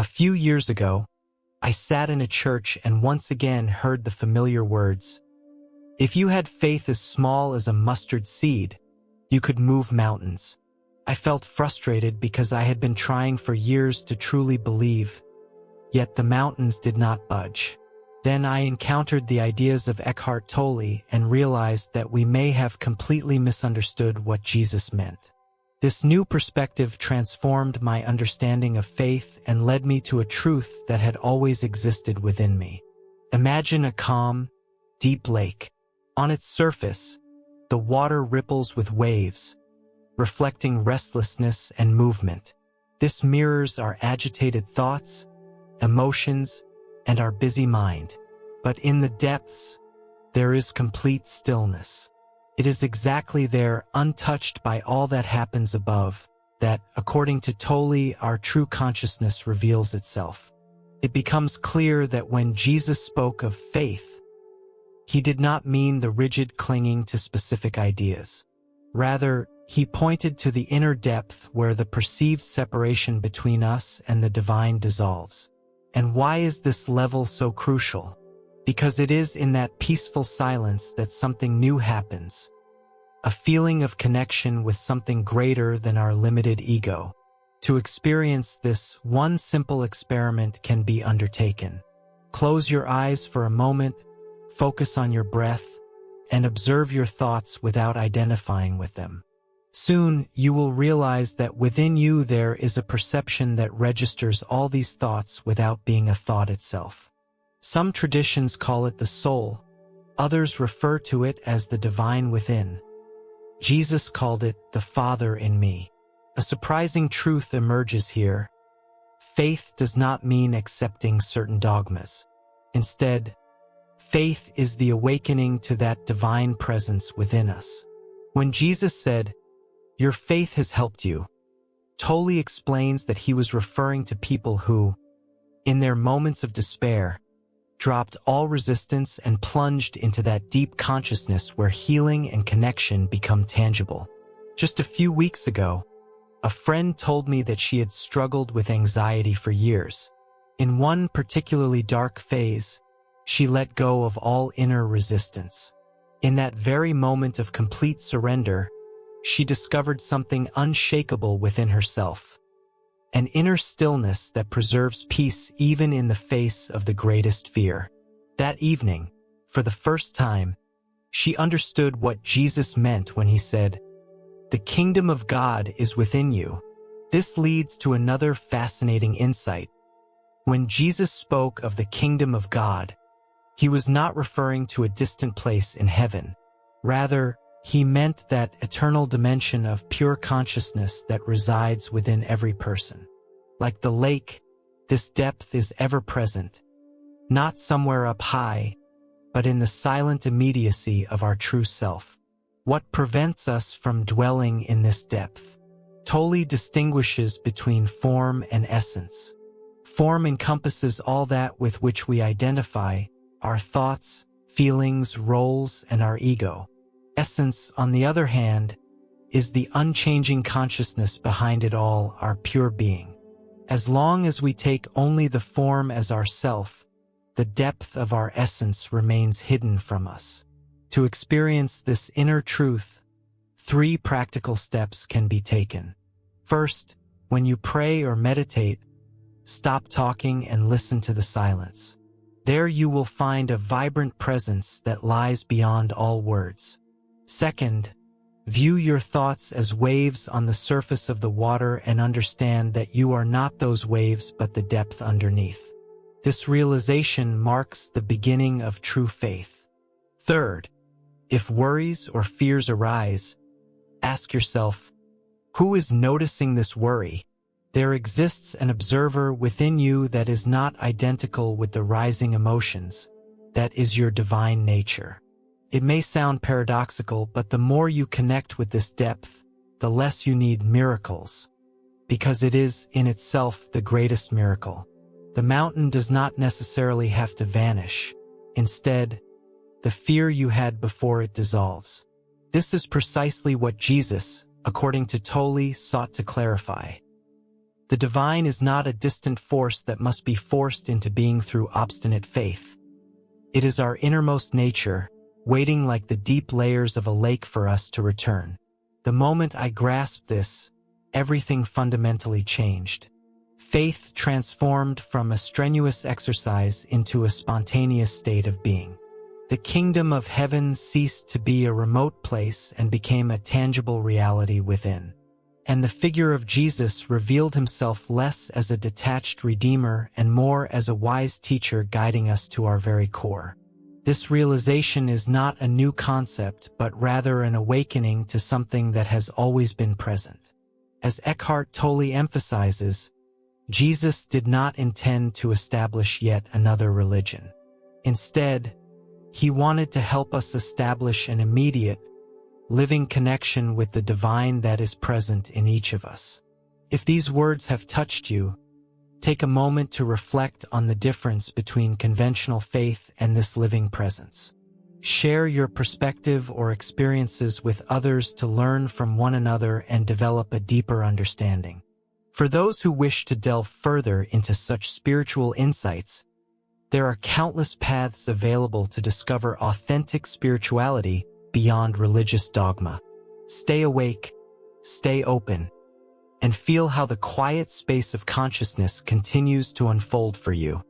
A few years ago, I sat in a church and once again heard the familiar words, "If you had faith as small as a mustard seed, you could move mountains." I felt frustrated because I had been trying for years to truly believe, yet the mountains did not budge. Then I encountered the ideas of Eckhart Tolle and realized that we may have completely misunderstood what Jesus meant. This new perspective transformed my understanding of faith and led me to a truth that had always existed within me. Imagine a calm, deep lake. On its surface, the water ripples with waves, reflecting restlessness and movement. This mirrors our agitated thoughts, emotions, and our busy mind. But in the depths, there is complete stillness. It is exactly there, untouched by all that happens above, that, according to Tolle, our true consciousness reveals itself. It becomes clear that when Jesus spoke of faith, he did not mean the rigid clinging to specific ideas. Rather, he pointed to the inner depth where the perceived separation between us and the divine dissolves. And why is this level so crucial? Because it is in that peaceful silence that something new happens, a feeling of connection with something greater than our limited ego. To experience this, one simple experiment can be undertaken. Close your eyes for a moment, focus on your breath, and observe your thoughts without identifying with them. Soon, you will realize that within you there is a perception that registers all these thoughts without being a thought itself. Some traditions call it the soul, others refer to it as the divine within. Jesus called it the Father in me. A surprising truth emerges here. Faith does not mean accepting certain dogmas. Instead, faith is the awakening to that divine presence within us. When Jesus said, "Your faith has helped you," Tolle explains that he was referring to people who, in their moments of despair, dropped all resistance and plunged into that deep consciousness where healing and connection become tangible. Just a few weeks ago, a friend told me that she had struggled with anxiety for years. In one particularly dark phase, she let go of all inner resistance. In that very moment of complete surrender, she discovered something unshakable within herself. An inner stillness that preserves peace even in the face of the greatest fear. That evening, for the first time, she understood what Jesus meant when he said, "The kingdom of God is within you." This leads to another fascinating insight. When Jesus spoke of the kingdom of God, he was not referring to a distant place in heaven. Rather, he meant that eternal dimension of pure consciousness that resides within every person. Like the lake, this depth is ever present, not somewhere up high, but in the silent immediacy of our true self. What prevents us from dwelling in this depth? Tolle distinguishes between form and essence. Form encompasses all that with which we identify, our thoughts, feelings, roles, and our ego. Essence, on the other hand, is the unchanging consciousness behind it all, our pure being. As long as we take only the form as our self, the depth of our essence remains hidden from us. To experience this inner truth, 3 practical steps can be taken. First, when you pray or meditate, stop talking and listen to the silence. There you will find a vibrant presence that lies beyond all words. Second, view your thoughts as waves on the surface of the water and understand that you are not those waves but the depth underneath. This realization marks the beginning of true faith. Third, if worries or fears arise, ask yourself, who is noticing this worry? There exists an observer within you that is not identical with the rising emotions. That is your divine nature. It may sound paradoxical, but the more you connect with this depth, the less you need miracles, because it is, in itself, the greatest miracle. The mountain does not necessarily have to vanish. Instead, the fear you had before it dissolves. This is precisely what Jesus, according to Tolle, sought to clarify. The divine is not a distant force that must be forced into being through obstinate faith. It is our innermost nature, waiting like the deep layers of a lake for us to return. The moment I grasped this, everything fundamentally changed. Faith transformed from a strenuous exercise into a spontaneous state of being. The kingdom of heaven ceased to be a remote place and became a tangible reality within. And the figure of Jesus revealed himself less as a detached redeemer and more as a wise teacher guiding us to our very core. This realization is not a new concept, but rather an awakening to something that has always been present. As Eckhart Tolle emphasizes, Jesus did not intend to establish yet another religion. Instead, he wanted to help us establish an immediate, living connection with the divine that is present in each of us. If these words have touched you, take a moment to reflect on the difference between conventional faith and this living presence. Share your perspective or experiences with others to learn from one another and develop a deeper understanding. For those who wish to delve further into such spiritual insights, there are countless paths available to discover authentic spirituality beyond religious dogma. Stay awake, stay open, and feel how the quiet space of consciousness continues to unfold for you.